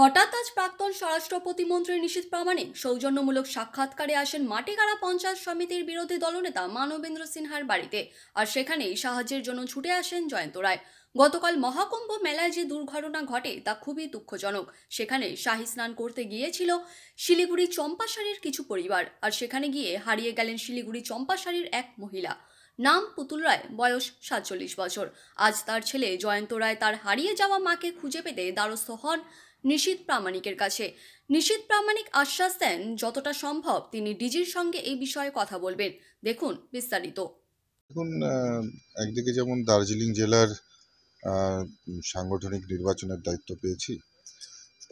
হঠাৎ আজ প্রাক্তন স্বরাষ্ট্র প্রতিমন্ত্রী নিশীথ প্রামাণিক সৌজন্যমূলক সাক্ষাৎকারে আসেন মাটিগাড়া পঞ্চায়েত সমিতির বিরোধী দলনেতা মানবেন্দ্র সিনহার বাড়িতে। আর সেখানেই সাহায্যের জন্য ছুটে আসেন জয়ন্ত রায়। গতকাল মহাকুম্ভ মেলায় যে দুর্ঘটনা ঘটে তা খুবই দুঃখজনক। সেখানে শাহী স্নান করতে গিয়েছিল শিলিগুড়ি চম্পাশাড়ির কিছু পরিবার, আর সেখানে গিয়ে হারিয়ে গেলেন শিলিগুড়ি চম্পাশাড়ির এক মহিলা। নাম পুতুল রায়, বয়স ৪৭ বছর। আজ তার ছেলে জয়ন্ত রায় তার হারিয়ে যাওয়া মাকে খুঁজে পেতে দ্বারস্থ হন নিশীথ প্রামাণিকের কাছে। নিশীথ প্রামাণিক আশ্বাস দেন যতটা সম্ভব তিনি ডিজির সঙ্গে এই বিষয়ে কথা বলবেন। দেখুন বিস্তারিত। দেখুন, একদিকে যেমন দার্জিলিং জেলার সাংগঠনিক নির্বাচনের দায়িত্ব পেয়েছি,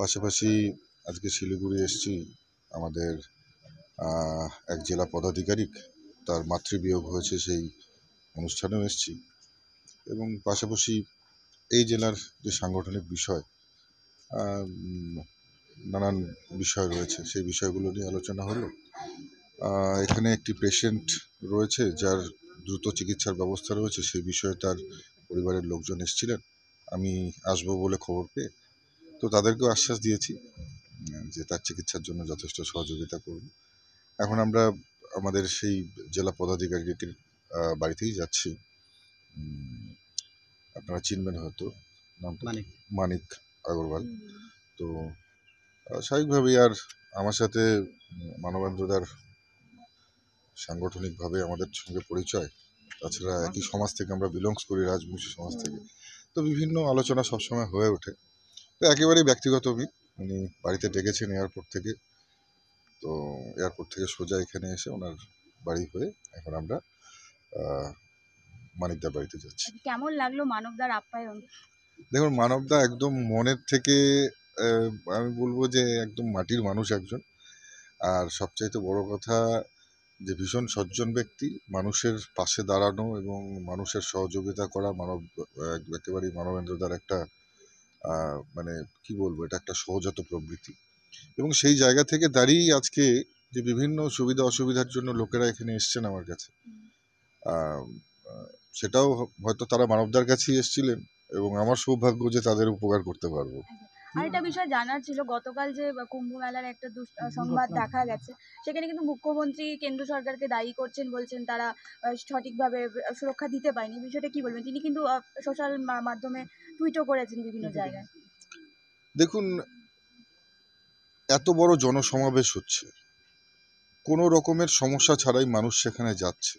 পাশাপাশি আজকে শিলিগুড়ি এসেছি। আমাদের এক জেলা পদাধিকারিক তার মাতৃবিয়োগ হয়েছে, সেই অনুষ্ঠানেও এসেছি। এবং পাশাপাশি এই জেলার যে সাংগঠনিক বিষয়, নানান বিষয় রয়েছে, সেই বিষয়গুলো নিয়ে আলোচনা হলো। এখানে একটি পেশেন্ট রয়েছে যার দ্রুত চিকিৎসার ব্যবস্থা রয়েছে, সেই বিষয়ে তার পরিবারের লোকজন এসেছিলেন। আমি আসবো বলে খবর পেয়ে তো তাদেরকেও আশ্বাস দিয়েছি যে তার চিকিৎসার জন্য যথেষ্ট সহযোগিতা করব। এখন আমরা আমাদের সেই জেলা পদাধিকারীর বাড়িতেই যাচ্ছি। আপনারা চিনবেন হয়তো নামটা, মানিক আগরওয়াল। তো স্বাভাবিকভাবেই আর আমার সাথে মানবেন্দ্রদার সাংগঠনিকভাবে আমাদের সঙ্গে পরিচয়, তাছাড়া একই সমাজ থেকে আমরা বিলংস করি, রাজবংশী সমাজ থেকে। তো বিভিন্ন আলোচনা সবসময় হয়ে ওঠে। তো একেবারেই ব্যক্তিগত উনি বাড়িতে ডেকেছেন এয়ারপোর্ট থেকে। তো এয়ারপোর্ট থেকে সোজা এখানে এসে ওনার বাড়ি হয়ে এখন আমরা মানিকদার বাড়িতে যাচ্ছি। কেমন লাগলো মানবদার আপ্যায়ন? দেখুন, মানবদা একদম মনের থেকে, আমি বলবো যে একদম মাটির মানুষ একজন। আর সবচাইতে বড় কথা যে ভীষণ সজ্জন ব্যক্তি, মানুষের পাশে দাঁড়ানো এবং মানুষের সহযোগিতা করা একেবারেই মানবেন্দ্রদার একটা মানে কি বলবো, এটা একটা সহজাত প্রবৃত্তি। এবং সেই জায়গা থেকে দাঁড়িয়েই আজকে যে বিভিন্ন সুবিধা অসুবিধার জন্য লোকেরা এখানে এসছেন আমার কাছে, সেটাও হয়তো তারা মানবদার কাছেই এসেছিলেন এবং আমার সৌভাগ্য যে তাদের উপকার করতে পারবো। আরেকটা বিষয় জানার ছিল, গতকাল যে কুম্ভ মেলার একটা সংবাদ দেখা গেছে, সেখানে কিন্তু মুখ্যমন্ত্রী কেন্দ্র সরকারকে দায়ী করছেন, বলছেন তারা সঠিকভাবে সুরক্ষা দিতে পারেনি। বিষয়টা কি বলবেন? তিনি কিন্তু সোশ্যাল মাধ্যমে টুইটও করেছেন বিভিন্ন জায়গায়। দেখুন, এত বড় জনসমাবেশ হচ্ছে, কোনো রকমের সমস্যা ছাড়াই মানুষ সেখানে যাচ্ছে,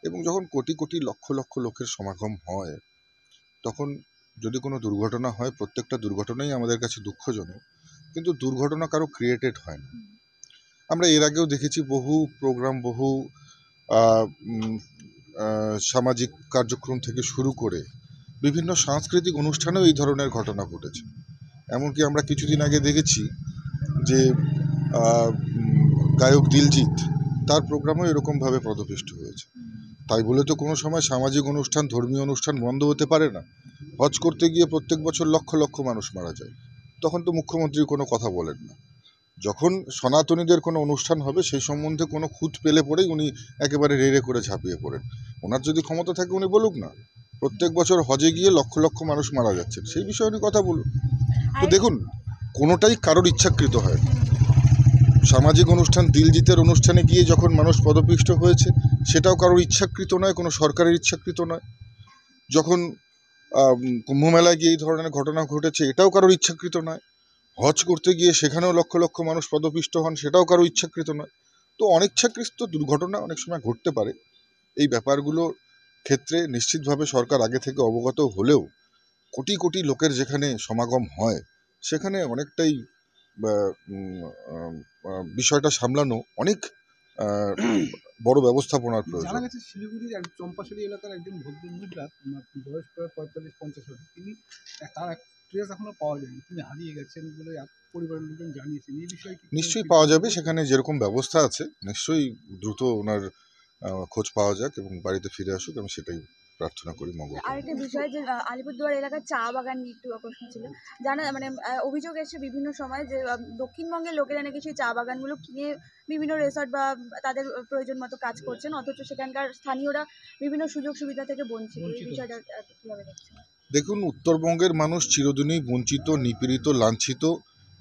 এবং যখন কোটি কোটি লক্ষ লক্ষ লোকের সমাগম হয়, তখন যদি কোনো দুর্ঘটনা হয়, প্রত্যেকটা দুর্ঘটনাই আমাদের কাছে দুঃখজনক, কিন্তু দুর্ঘটনা কারো ক্রিয়েটেড হয় না। আমরা এর আগেও দেখেছি বহু প্রোগ্রাম, বহু সামাজিক কার্যক্রম থেকে শুরু করে বিভিন্ন সাংস্কৃতিক অনুষ্ঠানেও এই ধরনের ঘটনা ঘটেছে। এমনকি আমরা কিছুদিন আগে দেখেছি যে গায়ক দিলজিৎ, তার প্রোগ্রামও এরকমভাবে পদপিষ্ট হয়েছে। তাই বলে তো কোনো সময় সামাজিক অনুষ্ঠান, ধর্মীয় অনুষ্ঠান বন্ধ হতে পারে না। হজ করতে গিয়ে প্রত্যেক বছর লক্ষ লক্ষ মানুষ মারা যায়, তখন তো মুখ্যমন্ত্রী কোনো কথা বলেন না। যখন সনাতনীদের কোনো অনুষ্ঠান হবে, সেই সম্বন্ধে কোনো খুঁত পেলে পরেই উনি একেবারে রেড়ে করে ঝাঁপিয়ে পড়েন। ওনার যদি ক্ষমতা থাকে উনি বলুক না, প্রত্যেক বছর হজে গিয়ে লক্ষ লক্ষ মানুষ মারা যাচ্ছেন, সেই বিষয়ে উনি কথা বলুন। তো দেখুন, কোনোটাই কারোর ইচ্ছাকৃত হয় না। সামাজিক অনুষ্ঠান, দিলজিতের অনুষ্ঠানে গিয়ে যখন মানুষ পদপিষ্ট হয়েছে, সেটাও কারোর ইচ্ছাকৃত নয়, কোনো সরকারের ইচ্ছাকৃত নয়। যখন কুম্ভমেলায় গিয়ে এই ধরনের ঘটনা ঘটেছে, এটাও কারোর ইচ্ছাকৃত নয়। হজ করতে গিয়ে সেখানেও লক্ষ লক্ষ মানুষ পদপিষ্ট হন, সেটাও কারো ইচ্ছাকৃত নয়। তো অনিচ্ছাকৃত দুর্ঘটনা অনেক সময় ঘটতে পারে। এই ব্যাপারগুলোর ক্ষেত্রে নিশ্চিতভাবে সরকার আগে থেকে অবগত হলেও কোটি কোটি লোকের যেখানে সমাগম হয়, সেখানে অনেকটাই বিষয়টা সামলানো অনেক বড় ব্যবস্থাপনার প্রয়োজন। জানা গেছে শিলিগুড়ির চম্পাশাড়ি এলাকার একজন ভদ্রমহিলা, বয়স প্রায় 45-50 হবে, তিনি তার ট্রেস এখনো পাওয়া যায়নি, তিনি হারিয়ে গেছেন বলে পরিবারের লোকজন জানিয়েছেন। এই বিষয়ে নিশ্চয়ই পাওয়া যাবে, সেখানে যেরকম ব্যবস্থা আছে নিশ্চয়ই দ্রুত ওনার খোঁজ পাওয়া যাক এবং বাড়িতে ফিরে আসুক, আমি সেটাই প্রার্থনা করি, মঙ্গল। আরেকটা বিষয়, যে আলিপুরদুয়ার এলাকার চা বাগান নিয়ে একটু প্রশ্ন ছিল। জানা অভিযোগ এসে বিভিন্ন সময় যে দক্ষিণবঙ্গের লোকেরা নাকি সেই চা বাগানগুলো কিনে বিভিন্ন রিসর্ট বা তাদের প্রয়োজন মতো কাজ করছেন, অথচ সেখানকার স্থানীয়রা বিভিন্ন সুযোগ সুবিধা থেকে বঞ্চিত। এই বিষয়টা কিভাবে দেখছেন? দেখুন, উত্তরবঙ্গের মানুষ চিরদিনই বঞ্চিত, নিপীড়িত, লাঞ্ছিত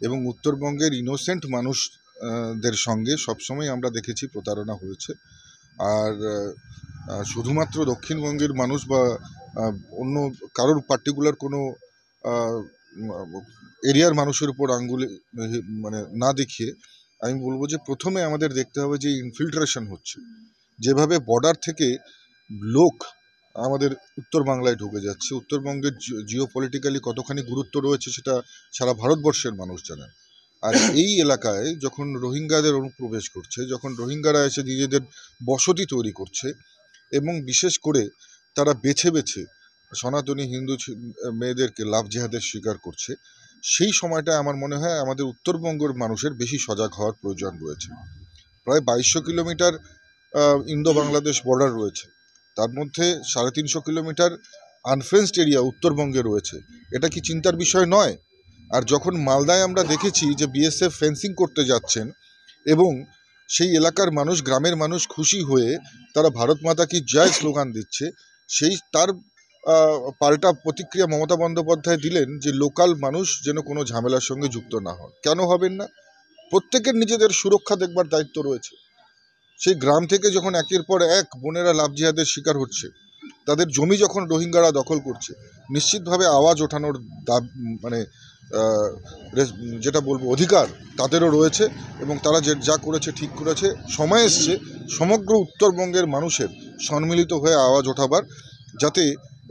এবং উত্তরবঙ্গের ইনোসেন্ট মানুষদের সঙ্গে সবসময় আমরা দেখেছি প্রতারণা হয়েছে। আর শুধুমাত্র দক্ষিণবঙ্গের মানুষ বা অন্য কারোর পার্টিকুলার কোনো এরিয়ার মানুষের উপর আঙ্গুলে মানে না দেখিয়ে আমি বলবো যে প্রথমে আমাদের দেখতে হবে যে ইনফিল্ট্রেশন হচ্ছে, যেভাবে বর্ডার থেকে লোক আমাদের উত্তর বাংলায় ঢুকে যাচ্ছে। উত্তরবঙ্গের জিও পলিটিক্যালি কতখানি গুরুত্ব রয়েছে সেটা সারা ভারতবর্ষের মানুষ জানেন। আর এই এলাকায় যখন রোহিঙ্গাদের অনুপ্রবেশ করছে, যখন রোহিঙ্গারা এসে নিজেদের বসতি তৈরি করছে এবং বিশেষ করে তারা বেছে বেছে সনাতনী হিন্দু মেয়েদেরকে লাভ জেহাদের শিকার করছে, সেই সময়টা আমার মনে হয় আমাদের উত্তরবঙ্গের মানুষের বেশি সজাগ হওয়ার প্রয়োজন রয়েছে। প্রায় 2200 কিলোমিটার ইন্দো বাংলাদেশ বর্ডার রয়েছে, তার মধ্যে 350 কিলোমিটার আনফেন্সড এরিয়া উত্তরবঙ্গে রয়েছে। এটা কি চিন্তার বিষয় নয়? আর যখন মালদায় আমরা দেখেছি যে বিএসএফ ফেন্সিং করতে যাচ্ছেন এবং সেই এলাকার মানুষ, গ্রামের মানুষ খুশি হয়ে তারা ভারত মাতা কি জয় স্লোগান দিচ্ছে, সেই তার পাল্টা প্রতিক্রিয়া মমতা বন্দ্যোপাধ্যায় দিলেন যে লোকাল মানুষ যেন কোনো ঝামেলার সঙ্গে যুক্ত না হন। কেন হবেন না? প্রত্যেকের নিজেদের সুরক্ষা দেখবার দায়িত্ব রয়েছে। সেই গ্রাম থেকে যখন একের পর এক বোনেরা লাভ জিহাদের শিকার হচ্ছে, তাদের জমি যখন রোহিঙ্গারা দখল করছে, নিশ্চিতভাবে আওয়াজ ওঠানোর মানে যেটা বলবো অধিকার তাদেরও রয়েছে এবং তারা যা করেছে ঠিক করেছে। সময় এসছে সমগ্র উত্তরবঙ্গের মানুষের সম্মিলিত হয়ে আওয়াজ ওঠাবার, যাতে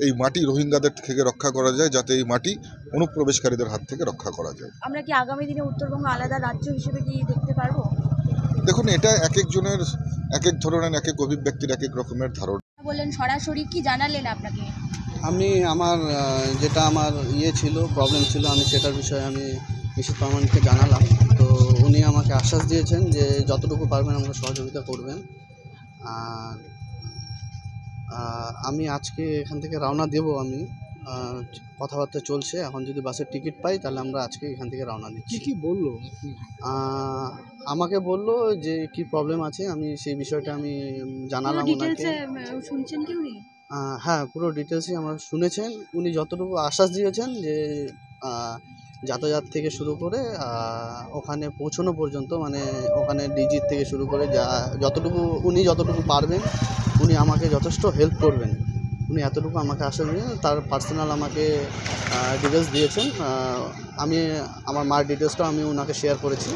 এই মাটি রোহিঙ্গাদের থেকে রক্ষা করা যায়, যাতে এই মাটি অনুপ্রবেশকারীদের হাত থেকে রক্ষা করা যায়। আমরা কি আগামী দিনে উত্তরবঙ্গ আলাদা রাজ্য হিসেবে কি দেখতে পারবো? দেখুন, এটা এক একজনের এক এক ধরনের, এক এক অভিব্যক্তির এক এক রকমের ধারণা। বললেন সরাসরি কি জানালেন আপনাকে? আমি আমার যেটা আমার ছিল, প্রবলেম ছিল, আমি সেটার বিষয়ে আমি নিশীথ প্রামাণিককে জানালাম। তো উনি আমাকে আশ্বাস দিয়েছেন যে যতটুকু পারবেন আমাকে সহযোগিতা করবেন। আর আমি আজকে এখান থেকে রওনা দেব। আমি কথাবার্তা চলছে, এখন যদি বাসের টিকিট পাই তাহলে আমরা আজকে এখান থেকে রওনা দিচ্ছি। কি বললো আপনি? আমাকে বললো যে কি প্রবলেম আছে, আমি সেই বিষয়টা আমি জানালাম ওনাকে। শুনছেন কি উনি? হ্যাঁ, পুরো ডিটেলসই আমরা শুনেছেন। উনি যতটুকু আশ্বাস দিয়েছেন যে যাতায়াত থেকে শুরু করে ওখানে পৌঁছানো পর্যন্ত, মানে ওখানে ডিজির থেকে শুরু করে উনি যতটুকু পারবেন উনি আমাকে যথেষ্ট হেল্প করবেন। উনি এতটুকু আমাকে আশ্বাস দিয়েছেন। তার পার্সোনাল আমাকে ডিটেলস দিয়েছেন। আমি আমার মার ডিটেলসটাও আমি ওনাকে শেয়ার করেছি।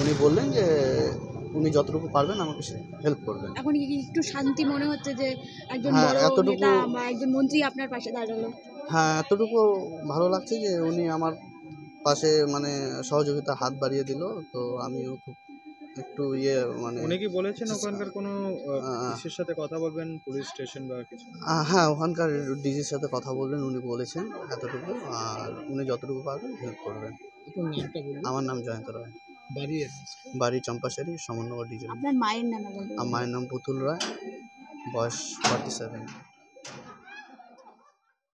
উনি বললেন যে উনি যতটুকু পারবেন আমাকে হেল্প করবেন। এখন কি একটু শান্তি মনে হচ্ছে যে একজন বড় নেতা বা একজন মন্ত্রী আপনার পাশে দাঁড়ালো? হ্যাঁ, এতটুকু ভালো লাগছে যে উনি আমার পাশে মানে সহযোগিতার হাত বাড়িয়ে দিল। তো আমিও খুব একটু মানে উনি কি বলেছেন ওখানকার কোনো পুলিশের সাথে কথা বলবেন, পুলিশ স্টেশন বা কিছু? হ্যাঁ, ওখানকার ডিজির সাথে কথা বলবেন, উনি বলেছেন এতটুকু। আর উনি যতটুকু পারবেন হেল্প করবেন। আপনার নামটা বলুন। আমার নাম জয়ন্ত রায়, বাড়ি চম্পাশারি, সমন্বয় ডিজেল। আপনার মায়ের নাম? আমার মায়ের নাম পুতুল রায়, বয়স 47।